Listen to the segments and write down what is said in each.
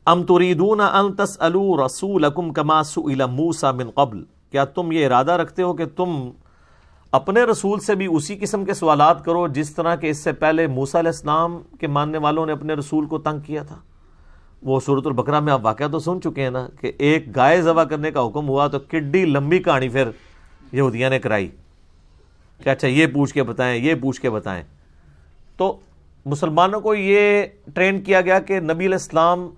ام تریدون ان تسألوا رسولکم کما سئل موسیٰ من قبل، کیا تم یہ ارادہ رکھتے ہو کہ تم اپنے رسول سے بھی اسی قسم کے سوالات کرو جس طرح کہ اس سے پہلے موسیٰ علیہ السلام کے ماننے والوں نے اپنے رسول کو تنگ کیا تھا؟ وہ سورۃ البقرہ میں آپ واقعہ تو سن چکے ہیں نا کہ ایک گائے ذبح کرنے کا حکم ہوا تو کڈی لمبی کہانی پھر یہودیاں نے کرائی کہ اچھا یہ پوچھ کے بتائیں، یہ پوچھ کے بتائیں۔ تو مسلمانوں کو یہ ٹرین کیا گیا کہ نبی علیہ السلام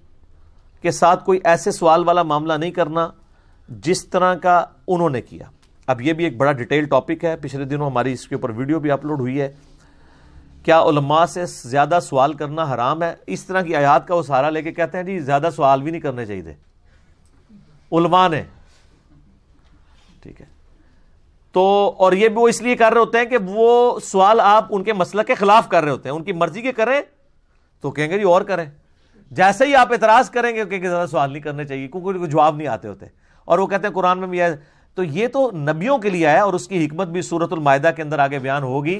کے ساتھ کوئی ایسے سوال والا معاملہ نہیں کرنا جس طرح کا انہوں نے کیا۔ اب یہ بھی ایک بڑا ڈیٹیل ٹاپک ہے، پچھلے دنوں ہماری اس کے اوپر ویڈیو بھی اپلوڈ ہوئی ہے۔ کیا علماء سے زیادہ سوال کرنا حرام ہے؟ اس طرح کی آیات کا وہ سہارا لے کے کہتے ہیں جی زیادہ سوال بھی نہیں کرنے چاہیے تھے، علماء نے، ٹھیک ہے۔ تو اور یہ بھی وہ اس لیے کر رہے ہوتے ہیں کہ وہ سوال آپ ان کے مسلک کے خلاف کر رہے ہوتے ہیں، ان کی مرضی کے کریں تو کہیں گے جی اور کریں، جیسے ہی آپ اعتراض کریں گے کہ زیادہ سوال نہیں کرنے چاہیے کیونکہ ان کو جواب نہیں آتے ہوتے، اور وہ کہتے ہیں قرآن میں بھی ہے۔ تو یہ تو نبیوں کے لیے آیا، اور اس کی حکمت بھی سورۃ المائدہ کے اندر آگے بیان ہوگی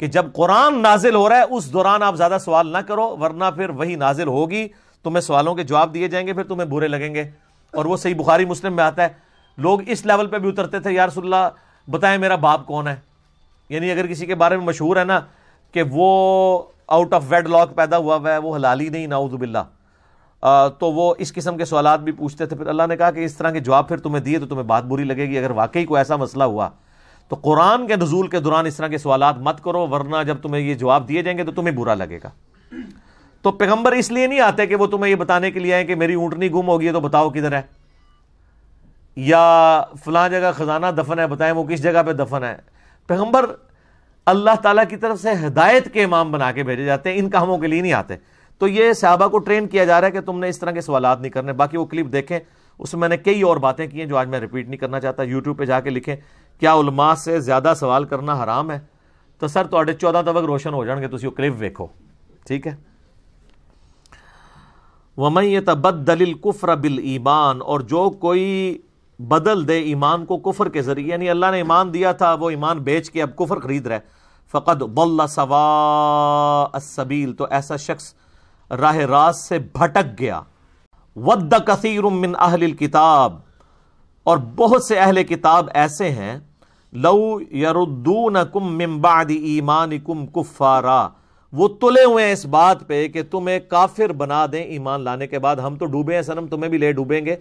کہ جب قرآن نازل ہو رہا ہے اس دوران آپ زیادہ سوال نہ کرو، ورنہ پھر وہی نازل ہوگی، تمہیں سوالوں کے جواب دیے جائیں گے، پھر تمہیں برے لگیں گے۔ اور وہ صحیح بخاری مسلم میں آتا ہے، لوگ اس لیول پہ بھی اترتے تھے، یا رسول اللہ بتائیں میرا باپ کون ہے، یعنی اگر کسی کے بارے میں مشہور ہے نا کہ وہ آؤٹ آف ویڈ لاک پیدا ہوا ہے، وہ حلالی نہیں، نعوذ باللہ، تو وہ اس قسم کے سوالات بھی پوچھتے تھے۔ پھر اللہ نے کہا کہ اس طرح کے جواب پھر تمہیں دیے تو تمہیں بات بری لگے گی، اگر واقعی کوئی ایسا مسئلہ ہوا تو قرآن کے نزول کے دوران اس طرح کے سوالات مت کرو، ورنہ جب تمہیں یہ جواب دیے جائیں گے تو تمہیں برا لگے گا۔ تو پیغمبر اس لیے نہیں آتے کہ وہ تمہیں یہ بتانے کے لیے آئے کہ میری اونٹنی گم ہوگی ہے تو بتاؤ کدھر ہے، یا فلاں جگہ خزانہ دفن ہے بتائیں وہ کس جگہ پہ دفن ہے۔ پیغمبر اللہ تعالیٰ کی طرف سے ہدایت کے امام بنا کے بھیجے جاتے ہیں، ان کاموں کے لیے نہیں آتے۔ تو یہ صحابہ کو ٹرین کیا جا رہا ہے کہ تم نے اس طرح کے سوالات نہیں کرنے۔ باقی وہ کلپ دیکھیں، اس میں نے کئی اور باتیں کی ہیں جو آج میں ریپیٹ نہیں کرنا چاہتا۔ یوٹیوب پہ جا کے لکھیں کیا علماء سے زیادہ سوال کرنا حرام ہے، تو سر تھوڑے 14 تک روشن ہو جان گے، تسی وہ کلپ ویکھو، ٹھیک ہے۔ وَمَن يَتَبَدَّلِ الْكُفْرَ بِالْإِيمَانِ، اور جو کوئی بدل دے ایمان کو کفر کے ذریعے، یعنی اللہ نے ایمان دیا تھا وہ ایمان بیچ کے اب کفر خرید رہا ہے، فَقَدْ ضَلَّ سَوَاءَ السَّبِيلِ، تو ایسا شخص راہ راست سے بھٹک گیا۔ وَدَّ كَثِيرٌ مِّنْ أَهْلِ الْكِتَابِ، اور بہت سے اہل کتاب ایسے ہیں، لَوْ يَرُدُّونَكُم مِّن بَعْدِ إِيمَانِكُمْ كُفَّارًا، وہ تلے ہوئے ہیں اس بات پہ کہ تمہیں کافر بنا دیں ایمان لانے کے بعد، ہم تو ڈوبے ہیں صنم تمہیں بھی لے ڈوبیں گے۔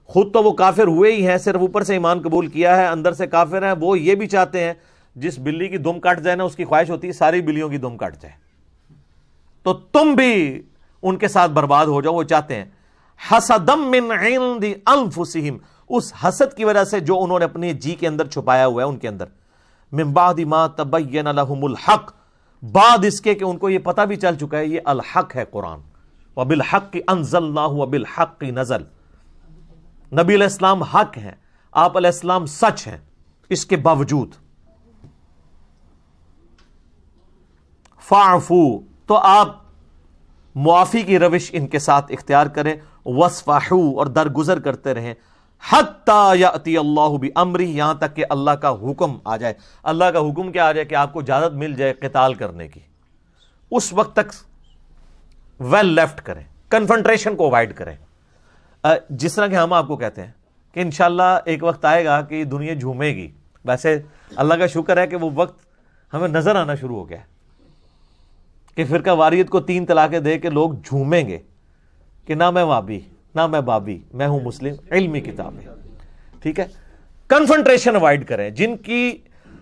خود تو وہ کافر ہوئے ہی ہیں، صرف اوپر سے ایمان قبول کیا ہے، اندر سے کافر ہیں۔ وہ یہ بھی چاہتے ہیں جس بلی کی دم کٹ جائے نا اس کی خواہش ہوتی ہے ساری بلیوں کی دم کٹ جائے، تو تم بھی ان کے ساتھ برباد ہو جاؤ، وہ چاہتے ہیں۔ حسدم من عند انفسہم، اس حسد کی وجہ سے جو انہوں نے اپنے جی کے اندر چھپایا ہوا ہے ان کے اندر، من بعد ما تبین لہم الحق، بعد اس کے کہ ان کو یہ پتہ بھی چل چکا ہے یہ الحق ہے قرآن، وبالحق انزلناہ وبالحق نزل، نبی علیہ السلام حق ہیں، آپ علیہ السلام سچ ہیں، اس کے باوجود فاعفو، تو آپ معافی کی روش ان کے ساتھ اختیار کریں، وصفحو، اور درگزر کرتے رہیں، حتی یأتی اللہ بامرہ، یہاں تک کہ اللہ کا حکم آ جائے۔ اللہ کا حکم کیا آ جائے کہ آپ کو اجازت مل جائے قتال کرنے کی، اس وقت تک ویل لیفٹ کریں، کنفرنٹریشن کو اوائڈ کریں۔ جس طرح کہ ہم آپ کو کہتے ہیں کہ انشاءاللہ ایک وقت آئے گا کہ دنیا جھومے گی، ویسے اللہ کا شکر ہے کہ وہ وقت ہمیں نظر آنا شروع ہو گیا ہے کہ فرقہ واریت کو 3 طلاقیں دے کے لوگ جھومیں گے کہ نہ میں وابی نہ میں بابی، میں ہوں مسلم، علمی کتاب ہے، ٹھیک ہے۔ کنفرنٹریشن اوائڈ کریں،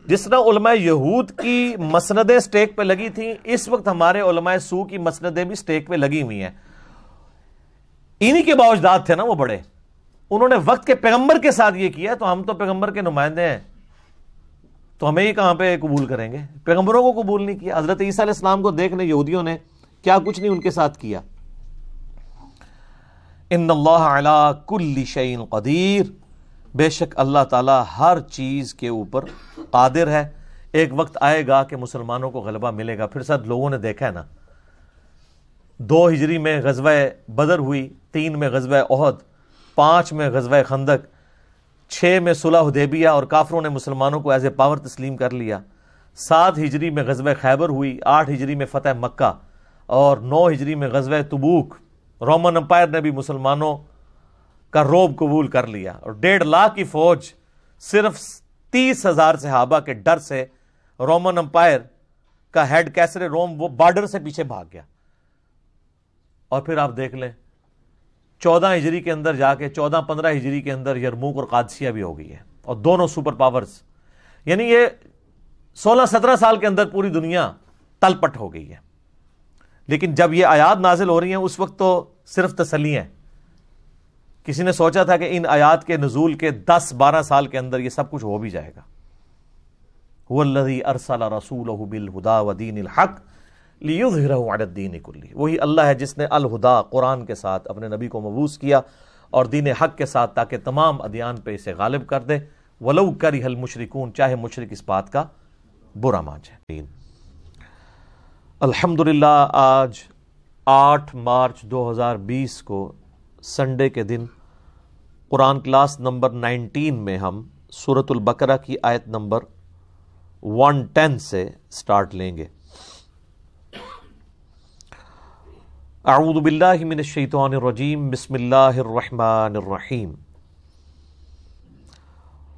جس طرح علماء یہود کی مسندیں سٹیک پہ لگی تھیں، اس وقت ہمارے علماء سو کی مسندیں بھی سٹیک پہ لگی ہوئی ہیں۔ انہی کے باوجداد تھے نا وہ بڑے، انہوں نے وقت کے پیغمبر کے ساتھ یہ کیا، تو ہم تو پیغمبر کے نمائندے ہیں، تو ہمیں ہی کہاں پہ قبول کریں گے؟ پیغمبروں کو قبول نہیں کیا۔ حضرت عیسیٰ علیہ السلام کو دیکھنے یہودیوں نے کیا کچھ نہیں ان کے ساتھ کیا۔ ان اللہ علی کل شیء قدیر، بے شک اللہ تعالیٰ ہر چیز کے اوپر قادر ہے۔ ایک وقت آئے گا کہ مسلمانوں کو غلبہ ملے گا۔ پھر ساتھ لوگوں نے دیکھا ہے نا، 2 ہجری میں غزوہ بدر ہوئی، 3 میں غزوہ احد، 5 میں غزوہ خندق، 6 میں صلح حدیبیہ اور کافروں نے مسلمانوں کو ایز اے پاور تسلیم کر لیا، 7 ہجری میں غزوہ خیبر ہوئی، 8 ہجری میں فتح مکہ، اور 9 ہجری میں غزوہ تبوک، رومن امپائر نے بھی مسلمانوں کا روب قبول کر لیا، اور 1.5 لاکھ کی فوج صرف 30,000 صحابہ کے ڈر سے رومن امپائر کا ہیڈ کیسر روم وہ بارڈر سے پیچھے بھاگ گیا۔ اور پھر آپ دیکھ لیں 14 ہجری کے اندر جا کے 14-15 ہجری کے اندر یرموک اور قادسیہ بھی ہو گئی ہے، اور دونوں سپر پاورز، یعنی یہ 16-17 سال کے اندر پوری دنیا تل پٹ ہو گئی ہے۔ لیکن جب یہ آیات نازل ہو رہی ہیں اس وقت تو صرف تسلی ہیں۔ کسی نے سوچا تھا کہ ان آیات کے نزول کے 10-12 سال کے اندر یہ سب کچھ ہو بھی جائے گا۔ هو الذی ارسل رسولہ بالہدی ودین الحق لیظہرہ علی الدین کلہ، وہی اللہ ہے جس نے الہدا قرآن کے ساتھ اپنے نبی کو مبعوث کیا اور دین حق کے ساتھ، تاکہ تمام ادیان پہ اسے غالب کر دے، ولو کرہ المشرکون، چاہے مشرک اس بات کا برا مان جائے۔ الحمدللہ آج 8 مارچ 2020 کو سنڈے کے دن قرآن کلاس نمبر 19 میں ہم سورۃ البقرہ کی آیت نمبر 110 سے سٹارٹ لیں گے۔ اعوذ باللہ من الشیطان الرجیم، بسم اللہ الرحمن الرحیم۔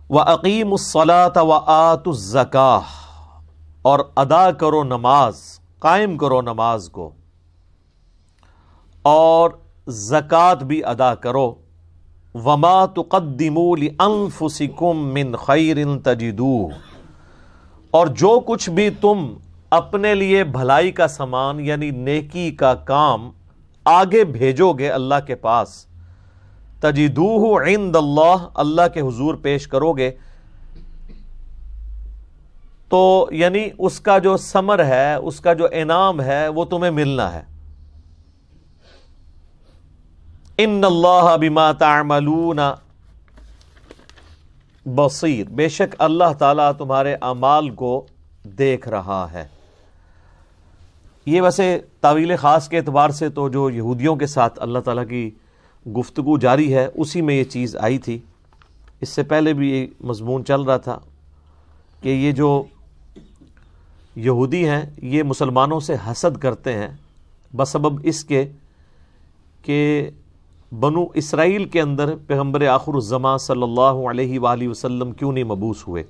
وَأَقِيمُوا الصَّلَاةَ وَآتُوا الزَّكَاةَ، اور ادا کرو نماز، قائم کرو نماز کو، اور زکوٰۃ بھی ادا کرو۔ وَمَا تُقَدِّمُوا لِأَنفُسِكُم مِّن خَيْرٍ تَجِدُوهُ، اور جو کچھ بھی تم اپنے لیے بھلائی کا سامان یعنی نیکی کا کام آگے بھیجو گے اللہ کے پاس، تجدوہ عند اللہ، اللہ کے حضور پیش کرو گے، تو یعنی اس کا جو ثمر ہے، اس کا جو انعام ہے وہ تمہیں ملنا ہے۔ ان اللہ بما تعملون بصیر، بے شک اللہ تعالیٰ تمہارے اعمال کو دیکھ رہا ہے۔ یہ ویسے تاویل خاص کے اعتبار سے تو جو یہودیوں کے ساتھ اللہ تعالیٰ کی گفتگو جاری ہے اسی میں یہ چیز آئی تھی۔ اس سے پہلے بھی یہ مضمون چل رہا تھا کہ یہ جو یہودی ہیں یہ مسلمانوں سے حسد کرتے ہیں بسبب اس کے کہ بنو اسرائیل کے اندر پیغمبر آخر الزماں صلی اللہ علیہ وآلہ وسلم کیوں نہیں مبعوث ہوئے،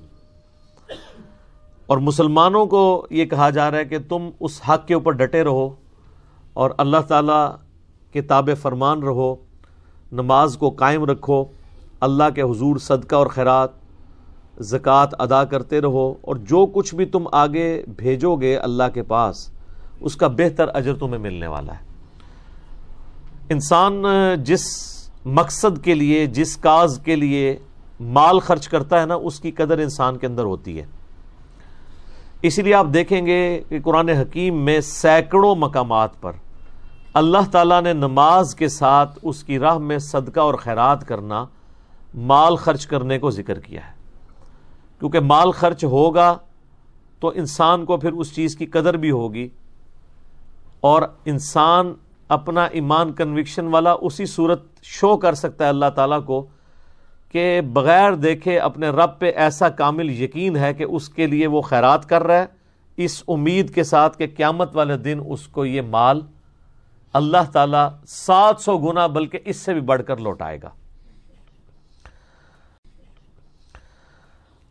اور مسلمانوں کو یہ کہا جا رہا ہے کہ تم اس حق کے اوپر ڈٹے رہو اور اللہ تعالیٰ کے تابع فرمان رہو، نماز کو قائم رکھو، اللہ کے حضور صدقہ اور خیرات زکوٰۃ ادا کرتے رہو، اور جو کچھ بھی تم آگے بھیجو گے اللہ کے پاس اس کا بہتر اجر تمہیں ملنے والا ہے۔ انسان جس مقصد کے لیے، جس کاز کے لیے مال خرچ کرتا ہے نا، اس کی قدر انسان کے اندر ہوتی ہے۔ اسی لیے آپ دیکھیں گے کہ قرآن حکیم میں سینکڑوں مقامات پر اللہ تعالیٰ نے نماز کے ساتھ اس کی راہ میں صدقہ اور خیرات کرنا، مال خرچ کرنے کو ذکر کیا ہے، کیونکہ مال خرچ ہوگا تو انسان کو پھر اس چیز کی قدر بھی ہوگی، اور انسان اپنا ایمان کنوکشن والا اسی صورت شو کر سکتا ہے اللہ تعالیٰ کو کہ بغیر دیکھے اپنے رب پہ ایسا کامل یقین ہے کہ اس کے لیے وہ خیرات کر رہا ہے، اس امید کے ساتھ کہ قیامت والے دن اس کو یہ مال اللہ تعالیٰ 700 گنا بلکہ اس سے بھی بڑھ کر لوٹائے گا۔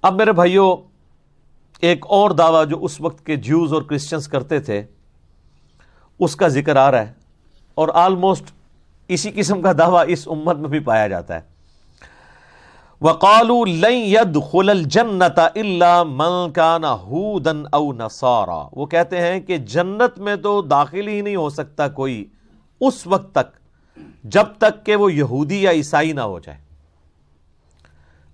اب میرے بھائیوں، ایک اور دعویٰ جو اس وقت کے جیوز اور کرسچنز کرتے تھے اس کا ذکر آ رہا ہے، اور آلموسٹ اسی قسم کا دعویٰ اس امت میں بھی پایا جاتا ہے۔ وَقَالُوا لَن يَدْخُلَ الْجَنَّةَ إِلَّا مَنْ كَانَ هُودًا أَوْ نَصَارَى، وہ کہتے ہیں کہ جنت میں تو داخل ہی نہیں ہو سکتا کوئی اس وقت تک جب تک کہ وہ یہودی یا عیسائی نہ ہو جائے۔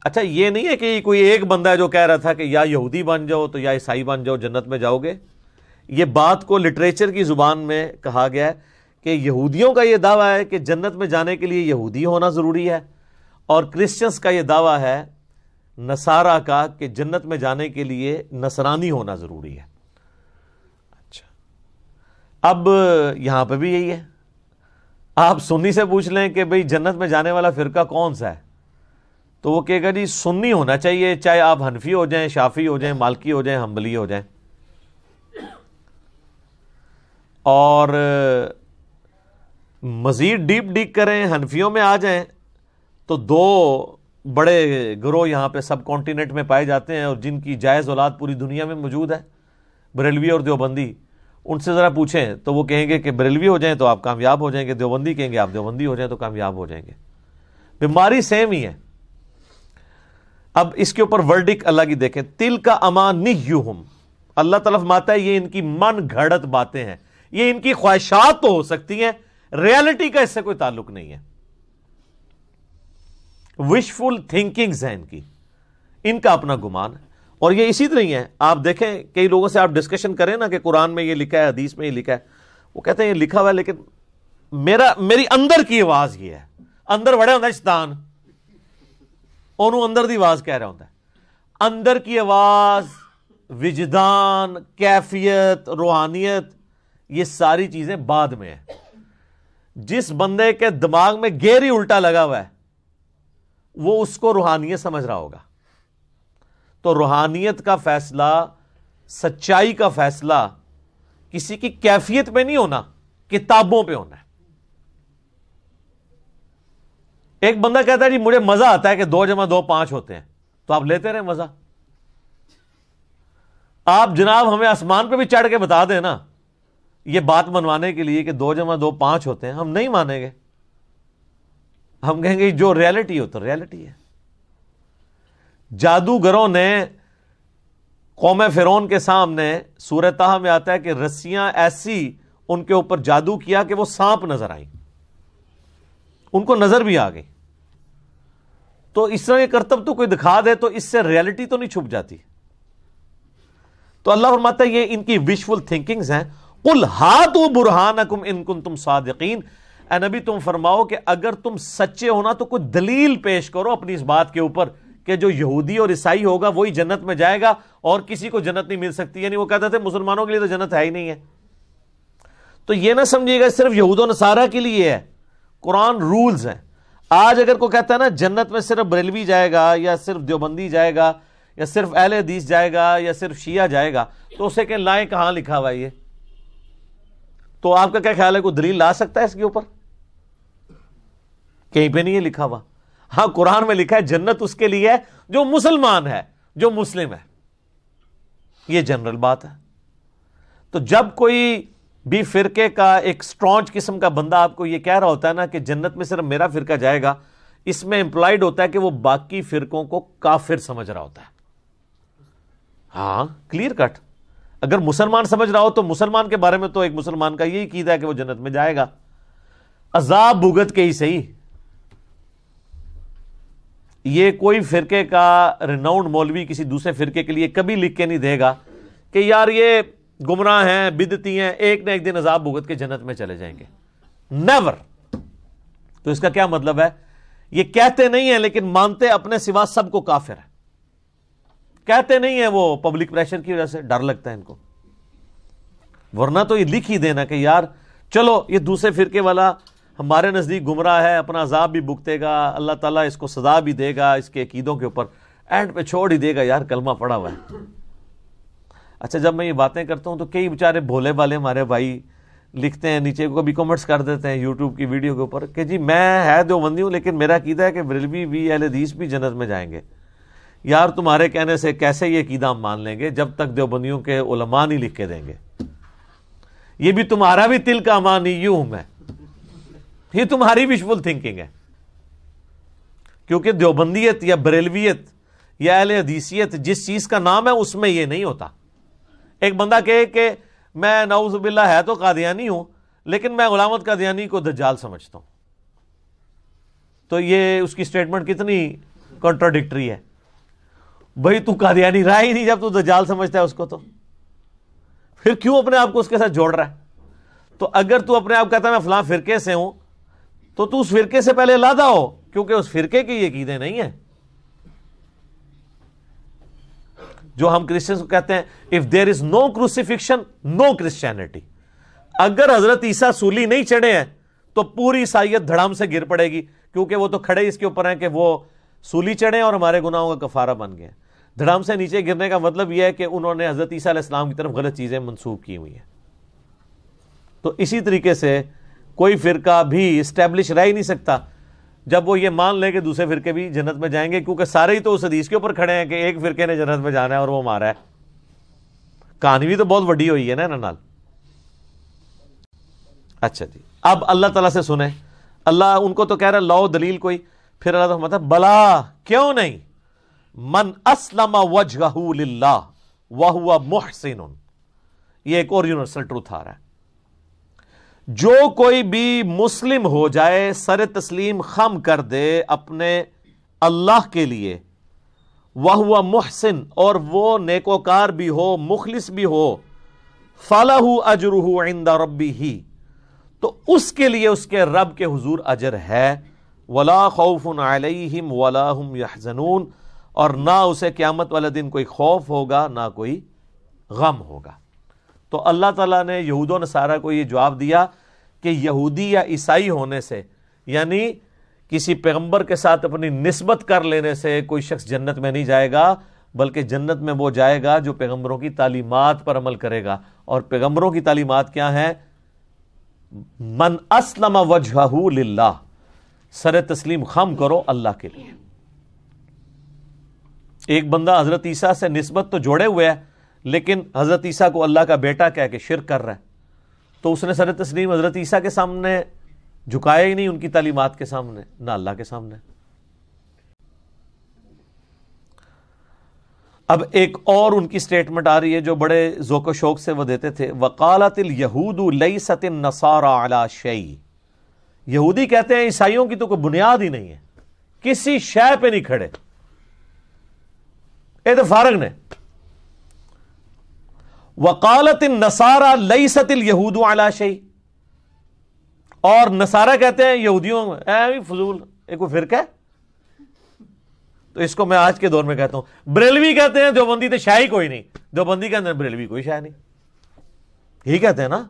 اچھا، یہ نہیں ہے کہ کوئی ایک بندہ ہے جو کہہ رہا تھا کہ یا یہودی بن جاؤ تو یا عیسائی بن جاؤ جنت میں جاؤ گے۔ یہ بات کو لٹریچر کی زبان میں کہا گیا ہے کہ یہودیوں کا یہ دعویٰ ہے کہ جنت میں جانے کے لیے یہودی ہونا ضروری ہے، اور کرسچنز کا یہ دعویٰ ہے نصارہ کا کہ جنت میں جانے کے لیے نصرانی ہونا ضروری ہے۔ اچھا، اب یہاں پہ بھی یہی ہے۔ آپ سنی سے پوچھ لیں کہ بھئی جنت میں جانے والا فرقہ کون سا ہے، تو وہ کہے گا جی سنی ہونا چاہیے، چاہے آپ حنفی ہو جائیں، شافعی ہو جائیں، مالکی ہو جائیں، حنبلی ہو جائیں۔ اور مزید ڈیپ ڈیک کریں، حنفیوں میں آ جائیں تو دو بڑے گروہ یہاں پہ سب کانٹیننٹ میں پائے جاتے ہیں اور جن کی جائز اولاد پوری دنیا میں موجود ہے، بریلوی اور دیوبندی. ان سے ذرا پوچھیں تو وہ کہیں گے کہ بریلوی ہو جائیں تو آپ کامیاب ہو جائیں گے، دیوبندی کہیں گے آپ دیوبندی ہو جائیں تو کامیاب ہو جائیں گے. بیماری سیم ہی ہے. اب اس کے اوپر ورڈک اللہ کی دیکھیں، تل کا امانیہم، اللہ تعالیٰ فرماتا ہے یہ ان کی من گھڑت باتیں ہیں، یہ ان کی خواہشات تو ہو سکتی ہیں، ریالٹی کا اس سے کوئی تعلق نہیں ہے. وشفل تھنکنگز ہیں ان کا اپنا گمان ہے. اور یہ اسی طرح ہی ہے. آپ دیکھیں کئی لوگوں سے آپ ڈسکشن کریں نا کہ قرآن میں یہ لکھا ہے، حدیث میں یہ لکھا ہے، وہ کہتے ہیں یہ لکھا ہوا ہے لیکن میری اندر کی آواز یہ ہے. اندر بڑے ہوتا ہے شیطان، انہوں اندر دی آواز کہہ رہا ہوتا ہے. اندر کی آواز، وجدان، کیفیت، روحانیت، یہ ساری چیزیں بعد میں ہیں. جس بندے کے دماغ میں گیئر ہی الٹا لگا ہوا ہے وہ اس کو روحانیت سمجھ رہا ہوگا. تو روحانیت کا فیصلہ، سچائی کا فیصلہ کسی کی کیفیت پہ نہیں ہونا، کتابوں پہ ہونا ہے. ایک بندہ کہتا ہے جی مجھے مزہ آتا ہے کہ 2 + 2 5 ہوتے ہیں، تو آپ لیتے رہیں مزہ. آپ جناب ہمیں آسمان پہ بھی چڑھ کے بتا دیں نا یہ بات منوانے کے لیے کہ 2 + 2 5 ہوتے ہیں، ہم نہیں مانیں گے. ہم کہیں گے جو ریالٹی ہو تو ریالٹی ہے. جادوگروں نے قوم فرعون کے سامنے، سورہ طہ میں آتا ہے کہ رسیاں ایسی ان کے اوپر جادو کیا کہ وہ سانپ نظر آئیں، ان کو نظر بھی آ گئی. تو اس طرح کے کرتب تو کوئی دکھا دے تو اس سے ریالٹی تو نہیں چھپ جاتی. تو اللہ فرماتا ہے یہ ان کی وشفل تھنکنگز ہیں. قل ہاتوا برہانکم ان کنتم صادقین، اے نبی تم فرماؤ کہ اگر تم سچے ہونا تو کوئی دلیل پیش کرو اپنی اس بات کے اوپر کہ جو یہودی اور عیسائی ہوگا وہی جنت میں جائے گا اور کسی کو جنت نہیں مل سکتی. یعنی وہ کہتے تھے مسلمانوں کے لیے تو جنت ہے ہی نہیں ہے. تو یہ نہ سمجھیے گا صرف یہود و نصارہ کے لیے ہے، قرآن رولز ہیں. آج اگر کوئی کہتا ہے نا جنت میں صرف بریلوی جائے گا یا صرف دیوبندی جائے گا یا صرف اہل حدیث جائے گا یا صرف شیعہ جائے گا، تو اسے کہ لائیں کہاں لکھا ہوا ہے یہ؟ تو آپ کا کیا خیال ہے کوئی دلیل لا سکتا ہے اس کے اوپر؟ کہیں پہ نہیں ہے لکھا ہوا. ہاں قرآن میں لکھا ہے جنت اس کے لیے ہے جو مسلمان ہے، جو مسلم ہے. یہ جنرل بات ہے. تو جب کوئی بھی فرقے کا ایک سٹرانچ قسم کا بندہ آپ کو یہ کہہ رہا ہوتا ہے نا کہ جنت میں صرف میرا فرقہ جائے گا، اس میں امپلائڈ ہوتا ہے کہ وہ باقی فرقوں کو کافر سمجھ رہا ہوتا ہے. ہاں کلیئر کٹ. اگر مسلمان سمجھ رہا ہو تو مسلمان کے بارے میں تو ایک مسلمان کا یہی عقیدہ ہے کہ وہ جنت میں جائے گا، عذاب بھگت کے ہی صحیح. یہ کوئی فرقے کا ریناؤنڈ مولوی کسی دوسرے فرقے کے لیے کبھی لکھ کے نہیں دے گا کہ یار یہ گمراہ ہیں، بدعتی ہیں، ایک نہ ایک دن عذاب بھگت کے جنت میں چلے جائیں گے. نیور. تو اس کا کیا مطلب ہے؟ یہ کہتے نہیں ہیں لیکن مانتے اپنے سوا سب کو کافر ہے. کہتے نہیں ہیں وہ پبلک پریشر کی وجہ سے، ڈر لگتا ہے ان کو. ورنہ تو یہ لکھ ہی دینا کہ یار چلو یہ دوسرے فرقے والا ہمارے نزدیک گمراہ ہے، اپنا عذاب بھی بھگتے گا، اللہ تعالیٰ اس کو سزا بھی دے گا اس کے عقیدوں کے اوپر، اینڈ پہ چھوڑ ہی دے گا یار کلمہ پڑا ہوا ہے. اچھا جب میں یہ باتیں کرتا ہوں تو کئی بیچارے بھولے والے ہمارے بھائی لکھتے ہیں نیچے کو بھی کمنٹس کر دیتے ہیں یوٹیوب کی ویڈیو کے اوپر کہ جی میں ہے دیوبندی ہوں لیکن میرا عقیدہ ہے کہ بریلوی بھی اہل حدیث بھی جنت میں جائیں گے. یار تمہارے کہنے سے کیسے یہ عقیدہ ہم مان لیں گے جب تک دیوبندیوں کے علماء نہیں لکھ کے دیں گے. یہ بھی تمہارا بھی تل کا امانیہم ہے، یہ تمہاری وشفل تھنکنگ ہے. کیونکہ دیوبندیت یا بریلویت یا اہل حدیثیت جس چیز کا نام ہے اس میں یہ نہیں ہوتا. ایک بندہ کہے کہ میں نعوذ باللہ ہے تو قادیانی ہوں لیکن میں غلام احمد قادیانی کو دجال سمجھتا ہوں، تو یہ اس کی سٹیٹمنٹ کتنی کنٹراڈکٹری ہے. بھائی تو قادیانی رہا ہی نہیں جب تو دجال سمجھتا ہے اس کو، تو پھر کیوں اپنے آپ کو اس کے ساتھ جوڑ رہا ہے؟ تو اگر تو اپنے آپ کہتا ہے میں فلاں فرقے سے ہوں تو اس فرقے سے پہلے علیحدہ ہو، کیونکہ اس فرقے کی یہ عقیدے نہیں ہیں. جو ہم کرسچنز کو کہتے ہیں if there is no crucifixion no Christianity. اگر حضرت عیسیٰ سولی نہیں چڑھے ہیں تو پوری عیسائیت دھڑام سے گر پڑے گی، کیونکہ وہ تو کھڑے اس کے اوپر ہیں کہ وہ سولی چڑھے اور ہمارے گناہوں کا کفارہ بن گئے. دھڑام سے نیچے گرنے کا مطلب یہ ہے کہ انہوں نے حضرت عیسیٰ علیہ السلام کی طرف غلط چیزیں منسوب کی ہوئی ہیں. تو اسی طریقے سے کوئی فرقہ بھی اسٹیبلش رہ ہی نہیں سکتا جب وہ یہ مان لے کہ دوسرے فرقے بھی جنت میں جائیں گے، کیونکہ سارے ہی تو اس حدیث کے اوپر کھڑے ہیں کہ ایک فرقے نے جنت میں جانا ہے اور وہ ہمارا ہے. کہانی بھی تو بہت بڑی ہوئی ہے نا نال. اچھا جی، اب اللہ تعالیٰ سے سنیں. اللہ ان کو تو کہہ رہا ہے لاؤ دلیل کوئی، پھر اللہ تعالیٰ مطلب بلا کیوں نہیں، من اسلم وجہہ للہ وہو محسن. یہ ایک اور یونیورسل ٹروتھ آ رہا ہے، جو کوئی بھی مسلم ہو جائے، سر تسلیم خم کر دے اپنے اللہ کے لیے، وہو محسن، اور وہ نیکوکار بھی ہو، مخلص بھی ہو، فلہ اجرہ عند ربہ، تو اس کے لیے اس کے رب کے حضور اجر ہے. ولا خوف علیہم ولا ہم یحزنون، اور نہ اسے قیامت والے دن کوئی خوف ہوگا نہ کوئی غم ہوگا. تو اللہ تعالیٰ نے یہود و نصارہ کو یہ جواب دیا کہ یہودی یا عیسائی ہونے سے، یعنی کسی پیغمبر کے ساتھ اپنی نسبت کر لینے سے کوئی شخص جنت میں نہیں جائے گا، بلکہ جنت میں وہ جائے گا جو پیغمبروں کی تعلیمات پر عمل کرے گا. اور پیغمبروں کی تعلیمات کیا ہیں؟ من اسلم وجہہ للہ، سر تسلیم خم کرو اللہ کے لیے. ایک بندہ حضرت عیسیٰ سے نسبت تو جوڑے ہوئے ہے، لیکن حضرت عیسیٰ کو اللہ کا بیٹا کہہ کے شرک کر رہا ہے، تو اس نے سر تسلیم حضرت عیسیٰ کے سامنے جھکایا ہی نہیں، ان کی تعلیمات کے سامنے، نہ اللہ کے سامنے. اب ایک اور ان کی سٹیٹمنٹ آ رہی ہے جو بڑے ذوق و شوق سے وہ دیتے تھے. وقالت الیہود لیست النصارى علی شیء، یہودی کہتے ہیں عیسائیوں کی تو کوئی بنیاد ہی نہیں ہے، کسی شے پہ نہیں کھڑے، اے تو فارغ نے. وقالت النصارى لیست الیہود علی شیء، اور نصارہ کہتے ہیں یہودیوں اے فضول، ایک کوئی فرقہ ہے. تو اس کو میں آج کے دور میں کہتا ہوں. بریلوی کہتے ہیں دیوبندی تو شاہی کوئی نہیں، دیوبندی کہتے ہیں بریلوی کوئی شاہ نہیں، یہی کہتے ہیں نا.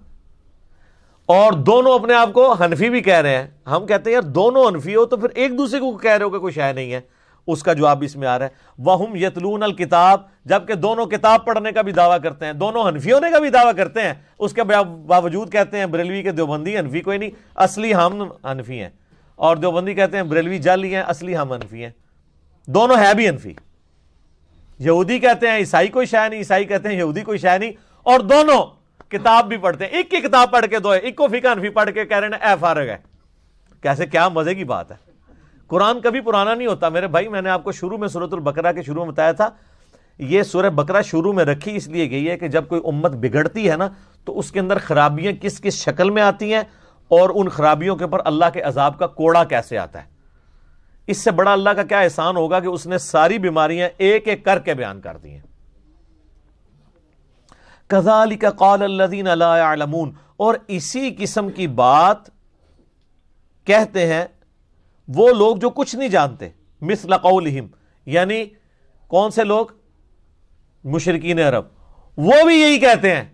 اور دونوں اپنے آپ کو حنفی بھی کہہ رہے ہیں. ہم کہتے ہیں یار دونوں حنفی ہو تو پھر ایک دوسرے کو کہہ رہے ہو کہ کوئی شاہ نہیں ہے. اس کا جواب اس میں آ رہا ہے وَهُمْ يَتْلُونَ الْكِتَابَ، جبکہ دونوں کتاب پڑھنے کا بھی دعویٰ کرتے ہیں، دونوں حنفی ہونے کا بھی دعویٰ کرتے ہیں، اس کے باوجود کہتے ہیں بریلوی کے دیوبندی حنفی کوئی نہیں، اصلی ہم حنفی ہیں. اور دیوبندی کہتے ہیں بریلوی جعلی ہیں، اصلی ہم حنفی ہیں. دونوں ہے بھی حنفی. یہودی کہتے ہیں عیسائی کوئی شے نہیں، عیسائی کہتے ہیں یہودی کوئی شے نہیں، اور دونوں کتاب بھی پڑھتے ہیں. ایک کی کتاب پڑھ کے دو ہے، ایک کو فقہ حنفی پڑھ کے کہہ رہے ہیں اے فارغ ہے. کیسے، کیا مزے کی بات ہے. قرآن کبھی پرانا نہیں ہوتا میرے بھائی. میں نے آپ کو شروع میں سورۃ البقرہ کے شروع میں بتایا تھا، یہ سورہ بقرہ شروع میں رکھی اس لیے گئی ہے کہ جب کوئی امت بگڑتی ہے نا تو اس کے اندر خرابیاں کس کس شکل میں آتی ہیں، اور ان خرابیوں کے اوپر اللہ کے عذاب کا کوڑا کیسے آتا ہے. اس سے بڑا اللہ کا کیا احسان ہوگا کہ اس نے ساری بیماریاں ایک ایک کر کے بیان کر دی ہیں. كَذَلِكَ قَالَ الَّذِينَ لَا يَعْلَمُونَ، اور اسی قسم کی بات کہتے ہیں وہ لوگ جو کچھ نہیں جانتے. مثل قولہم، یعنی کون سے لوگ؟ مشرکین عرب. وہ بھی یہی کہتے ہیں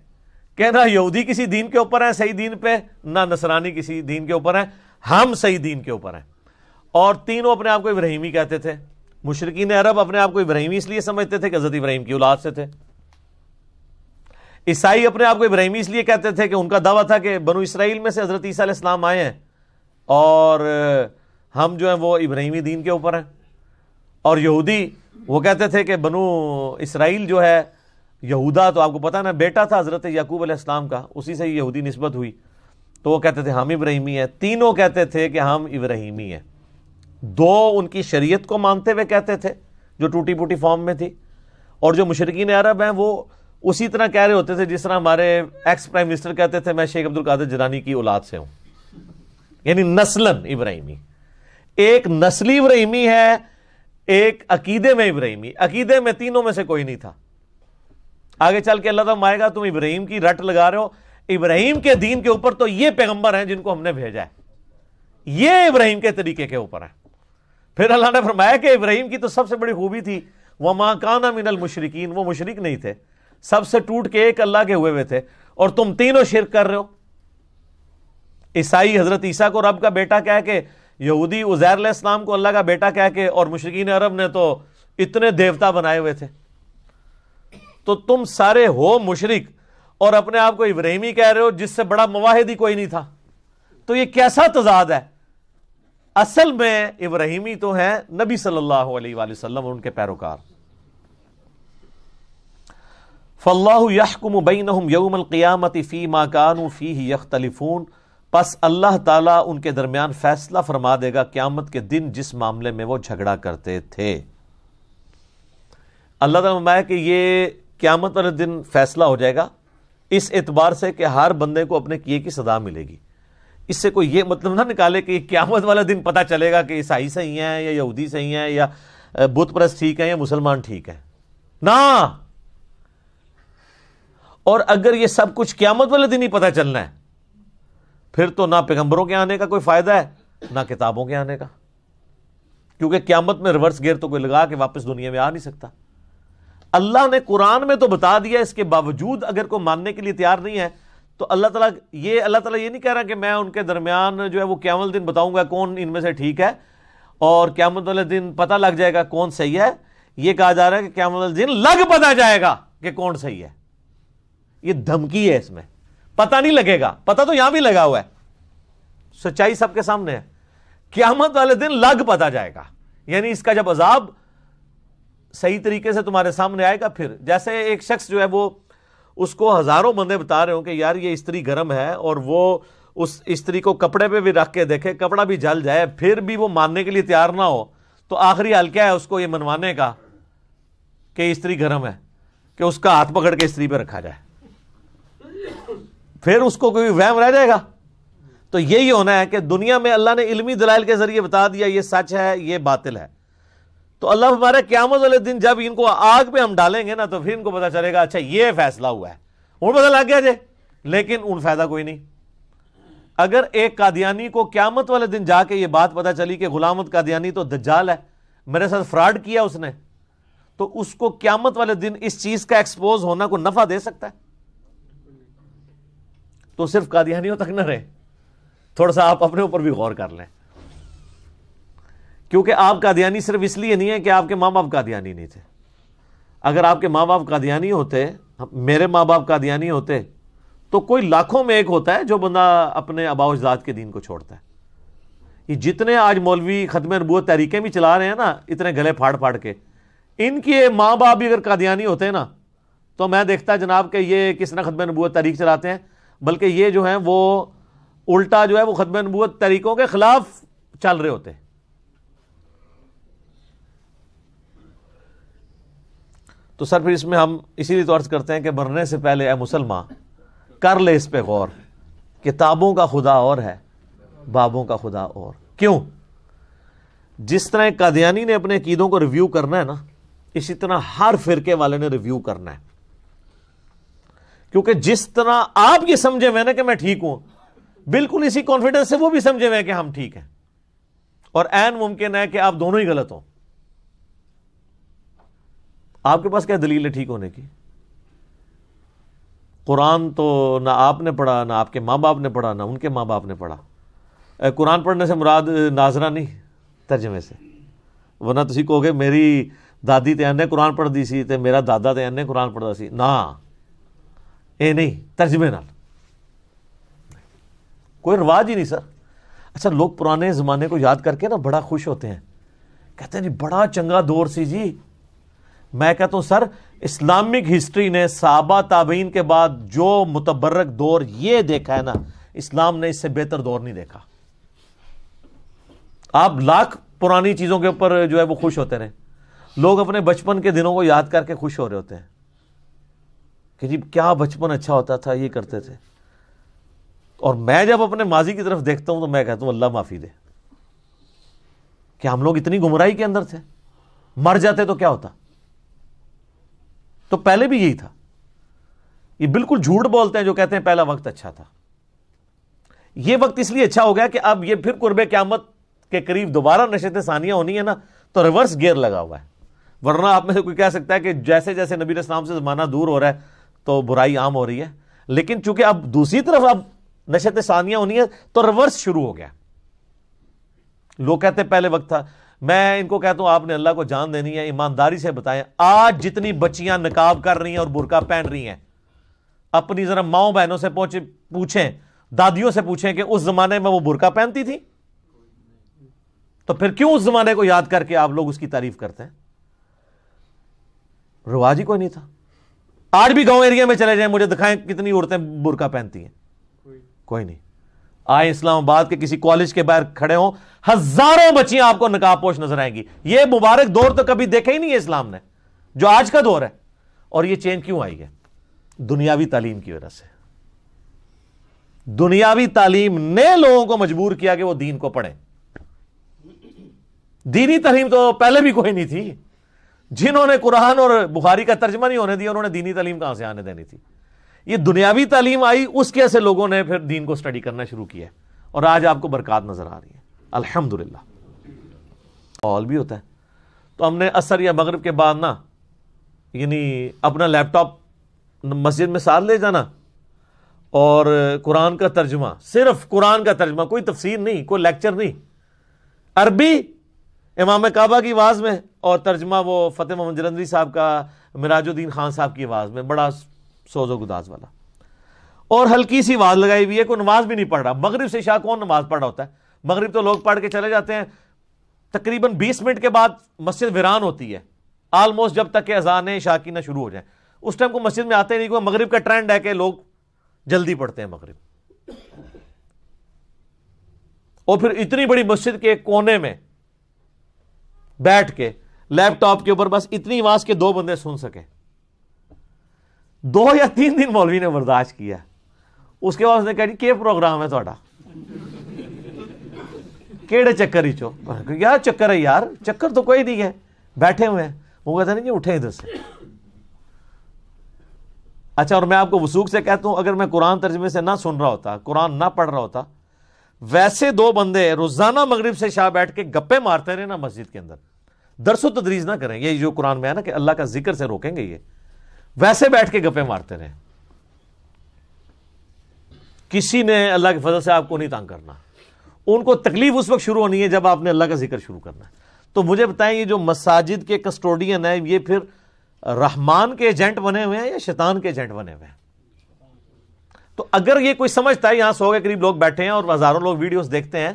کہ نہ یہودی کسی دین کے اوپر ہیں صحیح دین پہ، نہ نصرانی کسی دین کے اوپر ہیں، ہم صحیح دین کے اوپر ہیں. اور تینوں اپنے آپ کو ابراہیمی کہتے تھے. مشرکین عرب اپنے آپ کو ابراہیمی اس لیے سمجھتے تھے کہ حضرت ابراہیم کی اولاد سے تھے. عیسائی اپنے آپ کو ابراہیمی اس لیے کہتے تھے کہ ان کا دعویٰ تھا کہ بنو اسرائیل میں سے حضرت عیسیٰ علیہ السلام آئے ہیں اور ہم جو ہیں وہ ابراہیمی دین کے اوپر ہیں. اور یہودی وہ کہتے تھے کہ بنو اسرائیل جو ہے، یہودا تو آپ کو پتہ نا بیٹا تھا حضرت یعقوب علیہ السلام کا، اسی سے یہودی نسبت ہوئی، تو وہ کہتے تھے ہم ابراہیمی ہیں. تینوں کہتے تھے کہ ہم ابراہیمی ہیں. دو ان کی شریعت کو مانتے ہوئے کہتے تھے جو ٹوٹی پوٹی فارم میں تھی، اور جو مشرکین عرب ہیں وہ اسی طرح کہہ رہے ہوتے تھے جس طرح ہمارے ایکس پرائم منسٹر کہتے تھے میں شیخ عبد القادر جیلانی کی اولاد سے ہوں، یعنی نسلاً ابراہیمی. ایک نسلی ابراہیمی ہے، ایک عقیدے میں ابراہیمی. عقیدے میں تینوں میں سے کوئی نہیں تھا. آگے چل کے اللہ تعالیٰ آئے گا تم ابراہیم کی رٹ لگا رہے ہو، ابراہیم کے دین کے اوپر تو یہ پیغمبر ہیں جن کو ہم نے بھیجا ہے، یہ ابراہیم کے طریقے کے اوپر ہیں. پھر اللہ نے فرمایا کہ ابراہیم کی تو سب سے بڑی خوبی تھی وَمَا كَانَ مِنَ الْمُشْرِكِينَ، وہ مشرک نہیں تھے، سب سے ٹوٹ کے ایک اللہ کے ہوئے تھے. اور تم تینوں شرک کر رہے ہو. عیسائی حضرت عیسیٰ کو رب کا بیٹا کہہ کے، یہودی عزیر علیہ السلام کو اللہ کا بیٹا کہہ کے، اور مشرکین عرب نے تو اتنے دیوتا بنائے ہوئے تھے. تو تم سارے ہو مشرک اور اپنے آپ کو ابراہیمی کہہ رہے ہو جس سے بڑا مواحد ہی کوئی نہیں تھا. تو یہ کیسا تضاد ہے؟ اصل میں ابراہیمی تو ہیں نبی صلی اللہ علیہ وآلہ وسلم اور ان کے پیروکار. فاللہ یحکم بینہم یوم القیامت فیما کانوا فیہ یختلفون، پس اللہ تعالیٰ ان کے درمیان فیصلہ فرما دے گا قیامت کے دن جس معاملے میں وہ جھگڑا کرتے تھے. اللہ تعالیٰ فرمایا کہ یہ قیامت والے دن فیصلہ ہو جائے گا اس اعتبار سے کہ ہر بندے کو اپنے کیے کی سزا ملے گی. اس سے کوئی یہ مطلب نہ نکالے کہ قیامت والا دن پتہ چلے گا کہ عیسائی صحیح ہیں یا یہودی صحیح ہیں یا بت پرست ٹھیک ہیں یا مسلمان ٹھیک ہیں. نہ، اور اگر یہ سب کچھ قیامت والے دن ہی پتہ چلنا ہے پھر تو نہ پیغمبروں کے آنے کا کوئی فائدہ ہے نہ کتابوں کے آنے کا، کیونکہ قیامت میں ریورس گیئر تو کوئی لگا کے واپس دنیا میں آ نہیں سکتا. اللہ نے قرآن میں تو بتا دیا، اس کے باوجود اگر کوئی ماننے کے لیے تیار نہیں ہے تو اللہ تعالیٰ یہ نہیں کہہ رہا کہ میں ان کے درمیان جو ہے وہ قیامت دن بتاؤں گا کون ان میں سے ٹھیک ہے اور قیامت والے دن پتہ لگ جائے گا کون صحیح ہے. یہ کہا جا رہا ہے کہ قیامت والے دن لگ پتہ جائے گا کہ کون صحیح ہے. یہ دھمکی ہے، اس میں پتہ نہیں لگے گا، پتہ تو یہاں بھی لگا ہوا ہے، سچائی سب کے سامنے ہے. قیامت والے دن لگ پتہ جائے گا، یعنی اس کا جب عذاب صحیح طریقے سے تمہارے سامنے آئے گا. پھر جیسے ایک شخص جو ہے وہ اس کو ہزاروں بندے بتا رہے ہوں کہ یار یہ استری گرم ہے اور وہ اس استری کو کپڑے پہ بھی رکھ کے دیکھے کپڑا بھی جل جائے پھر بھی وہ ماننے کے لیے تیار نہ ہو، تو آخری حل کیا ہے اس کو یہ منوانے کا کہ استری گرم ہے کہ اس کا ہاتھ پکڑ کے استری پہ رکھا جائے، پھر اس کو کوئی وہم رہ جائے گا. تو یہی ہونا ہے کہ دنیا میں اللہ نے علمی دلائل کے ذریعے بتا دیا یہ سچ ہے یہ باطل ہے. تو اللہ ہمارے قیامت والے دن جب ان کو آگ پہ ہم ڈالیں گے نا تو پھر ان کو پتا چلے گا اچھا یہ فیصلہ ہوا ہے، ان پتہ لگ گیا جی، لیکن ان فائدہ کوئی نہیں. اگر ایک قادیانی کو قیامت والے دن جا کے یہ بات پتا چلی کہ غلام احمد قادیانی تو دجال ہے، میرے ساتھ فراڈ کیا اس نے، تو اس کو قیامت والے دن اس چیز کا ایکسپوز ہونا کوئی نفع دے سکتا ہے؟ تو صرف قادیانیوں تک نہ رہے، تھوڑا سا آپ اپنے اوپر بھی غور کر لیں، کیونکہ آپ قادیانی صرف اس لیے نہیں ہے کہ آپ کے ماں باپ قادیانی نہیں تھے. اگر آپ کے ماں باپ قادیانی ہوتے، میرے ماں باپ قادیانی ہوتے، تو کوئی لاکھوں میں ایک ہوتا ہے جو بندہ اپنے آباء و اجداد کے دین کو چھوڑتا ہے. یہ جتنے آج مولوی ختم نبوت تحریکیں بھی چلا رہے ہیں نا اتنے گلے پھاڑ پھاڑ کے، ان کے ماں باپ بھی اگر قادیانی ہوتے ہیں نا تو میں دیکھتا جناب کہ یہ کس طرح ختم نبوت تحریک چلاتے ہیں، بلکہ یہ جو ہیں وہ الٹا جو ہے وہ ختم نبوت تحریکوں کے خلاف چل رہے ہوتے ہیں. تو سر پھر اس میں ہم اسی لیے تو عرض کرتے ہیں کہ مرنے سے پہلے اے مسلمان کر لے اس پہ غور، کتابوں کا خدا اور ہے بابوں کا خدا اور. کیوں؟ جس طرح قادیانی نے اپنے عقیدوں کو ریویو کرنا ہے نا اسی طرح ہر فرقے والے نے ریویو کرنا ہے، کیونکہ جس طرح آپ یہ سمجھے ہوئے نا کہ میں ٹھیک ہوں، بالکل اسی کانفیڈنس سے وہ بھی سمجھے ہوئے کہ ہم ٹھیک ہیں، اور عین ممکن ہے کہ آپ دونوں ہی غلط ہوں. آپ کے پاس کیا دلیل ہے ٹھیک ہونے کی؟ قرآن تو نہ آپ نے پڑھا نہ آپ کے ماں باپ نے پڑھا نہ ان کے ماں باپ نے پڑھا. قرآن پڑھنے سے مراد ناظرہ نہیں ترجمے سے، ورنہ تسی کہو گے میری دادی تے انہیں قرآن پڑھ دی سی تے میرا دادا تے انہیں قرآن پڑھا سی. نہ اے نہیں، ترجمے نال کوئی رواج ہی نہیں سر. اچھا لوگ پرانے زمانے کو یاد کر کے نا بڑا خوش ہوتے ہیں، کہتے ہیں جی بڑا چنگا دور سی جی. میں کہتا ہوں سر اسلامک ہسٹری نے صحابہ تابعین کے بعد جو متبرک دور یہ دیکھا ہے نا اسلام نے اس سے بہتر دور نہیں دیکھا. آپ لاکھ پرانی چیزوں کے اوپر جو ہے وہ خوش ہوتے رہے، لوگ اپنے بچپن کے دنوں کو یاد کر کے خوش ہو رہے ہوتے ہیں کہ جی کیا بچپن اچھا ہوتا تھا یہ کرتے تھے. اور میں جب اپنے ماضی کی طرف دیکھتا ہوں تو میں کہتا ہوں اللہ معافی دے کہ ہم لوگ اتنی گمراہی کے اندر تھے، مر جاتے تو کیا ہوتا. تو پہلے بھی یہی تھا. یہ بالکل جھوٹ بولتے ہیں جو کہتے ہیں پہلا وقت اچھا تھا. یہ وقت اس لیے اچھا ہو گیا کہ اب یہ پھر قرب قیامت کے قریب دوبارہ نشست ثانیہ ہونی ہے نا تو ریورس گیئر لگا ہوا ہے. ورنہ آپ میں سے کوئی کہہ سکتا ہے کہ جیسے جیسے نبی علیہ السلام سے زمانہ دور ہو رہا ہے تو برائی عام ہو رہی ہے، لیکن چونکہ اب دوسری طرف اب نشست ثانیہ ہونی ہے تو ریورس شروع ہو گیا. لوگ کہتے ہیں پہلے وقت تھا. میں ان کو کہتا ہوں آپ نے اللہ کو جان دینی ہے، ایمانداری سے بتائیں آج جتنی بچیاں نقاب کر رہی ہیں اور برقع پہن رہی ہیں اپنی ذرا ماؤں بہنوں سے پوچھیں دادیوں سے پوچھیں کہ اس زمانے میں وہ برقع پہنتی تھی؟ تو پھر کیوں اس زمانے کو یاد کر کے آپ لوگ اس کی تعریف کرتے ہیں؟ رواج ہی کوئی نہیں تھا. آج بھی گاؤں ایریا میں چلے جائیں, مجھے دکھائیں کتنی عورتیں برقع پہنتی ہیں؟ کوئی نہیں. آئے اسلام آباد کے کسی کالج کے باہر کھڑے ہوں, ہزاروں بچیاں آپ کو نقاب پوش نظر آئیں گی. یہ مبارک دور تو کبھی دیکھا ہی نہیں ہے اسلام نے, جو آج کا دور ہے. اور یہ چینج کیوں آئی ہے؟ دنیاوی تعلیم کی وجہ سے. دنیاوی تعلیم نے لوگوں کو مجبور کیا کہ وہ دین کو پڑھیں. دینی تعلیم تو پہلے بھی کوئی نہیں تھی. جنہوں نے قرآن اور بخاری کا ترجمہ نہیں ہونے دیا, انہوں نے دینی تعلیم کہاں سے آنے دینی تھی؟ یہ دنیاوی تعلیم آئی, اس کے سے لوگوں نے پھر دین کو سٹڈی کرنا شروع کیا, اور آج آپ کو برکات نظر آ رہی ہے الحمدللہ. ماحول بھی ہوتا ہے. تو ہم نے عصر یا مغرب کے بعد نا, یعنی اپنا لیپ ٹاپ مسجد میں ساتھ لے جانا, اور قرآن کا ترجمہ, صرف قرآن کا ترجمہ, کوئی تفسیر نہیں, کوئی لیکچر نہیں, عربی امام کعبہ کی آواز میں, اور ترجمہ وہ فتح محمد جلندری صاحب کا, مراج الدین خان صاحب کی آواز میں, بڑا سوز و گداز والا, اور ہلکی سی آواز لگائی ہوئی ہے. کوئی نماز بھی نہیں پڑھ رہا. مغرب سے عشاء کون نماز پڑھ رہا ہوتا ہے؟ مغرب تو لوگ پڑھ کے چلے جاتے ہیں, تقریباً 20 منٹ کے بعد مسجد ویران ہوتی ہے آلموسٹ, جب تک کہ اذان عشاء کی نہ شروع ہو جائیں. اس ٹائم کو مسجد میں آتے نہیں. کوئی مغرب کا ٹرینڈ ہے کہ لوگ جلدی پڑھتے ہیں مغرب. اور پھر اتنی بڑی مسجد کے کونے میں بیٹھ کے لیپ ٹاپ کے اوپر بس اتنی آواز کے 2 بندے سن سکے. 2 یا 3 دن مولوی نے برداشت کیا. اس کے بعد اس نے کہا جی کیا پروگرام ہے تھوڑا, کیڑے چکر ہی چو. یار چکر ہے یار, چکر تو کوئی نہیں ہے, بیٹھے ہوئے ہیں. وہ کہتے ہیں نہیں جی اٹھے ادھر سے. اچھا, اور میں آپ کو وثوق سے کہتا ہوں, اگر میں قرآن ترجمے سے نہ سن رہا ہوتا, قرآن نہ پڑھ رہا ہوتا, ویسے 2 بندے روزانہ مغرب سے عشاء بیٹھ کے گپے مارتے رہے نا مسجد کے اندر, درس و تدریس نہ کریں, یہ جو قرآن میں ہے نا کہ اللہ کا ذکر سے روکیں گے, یہ ویسے بیٹھ کے گپے مارتے رہے, کسی نے اللہ کے فضل سے آپ کو نہیں تنگ کرنا. ان کو تکلیف اس وقت شروع ہونی ہے جب آپ نے اللہ کا ذکر شروع کرنا ہے. تو مجھے بتائیں, یہ جو مساجد کے کسٹوڈین ہیں, یہ پھر رحمان کے ایجنٹ بنے ہوئے ہیں یا شیطان کے ایجنٹ بنے ہوئے ہیں؟ تو اگر یہ کوئی سمجھتا ہے, یہاں 100 کے قریب لوگ بیٹھے ہیں اور ہزاروں لوگ ویڈیوز دیکھتے ہیں,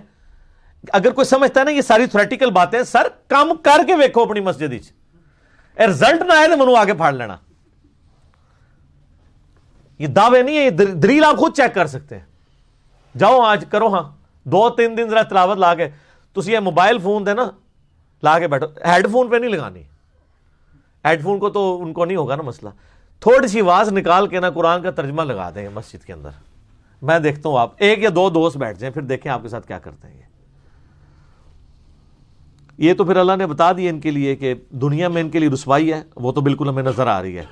اگر کوئی سمجھتا ہے نا یہ ساری تھیوریٹیکل باتیں, سر کام کر کے ویکھو اپنی مسجد وچ, رزلٹ نہ آئے تو منو آگے پھاڑ لینا. یہ دعوے نہیں ہے, یہ دلیل آپ خود چیک کر سکتے ہیں. جاؤ آج کرو, ہاں 2-3 دن ذرا تلاوت لا کے, تسی یہ موبائل فون دے نا لا کے بیٹھو, ہیڈ فون پہ نہیں لگانی. ہیڈ فون کو تو ان کو نہیں ہوگا نا مسئلہ. تھوڑی سی آواز نکال کے نا قرآن کا ترجمہ لگا دیں گے مسجد کے اندر. میں دیکھتا ہوں آپ 1 یا 2 دوست بیٹھ جائیں, پھر دیکھیں آپ کے ساتھ کیا کرتے ہیں. یہ تو پھر اللہ نے بتا دیا ان کے لیے کہ دنیا میں ان کے لیے رسوائی ہے, وہ تو بالکل ہمیں نظر آ رہی ہے.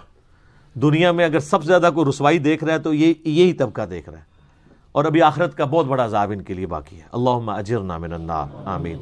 دنیا میں اگر سب سے زیادہ کوئی رسوائی دیکھ رہا ہے تو یہی طبقہ دیکھ رہا ہے, اور ابھی آخرت کا بہت بڑا عذاب ان کے لیے باقی ہے. اللہم اجرنا من النار, آمین.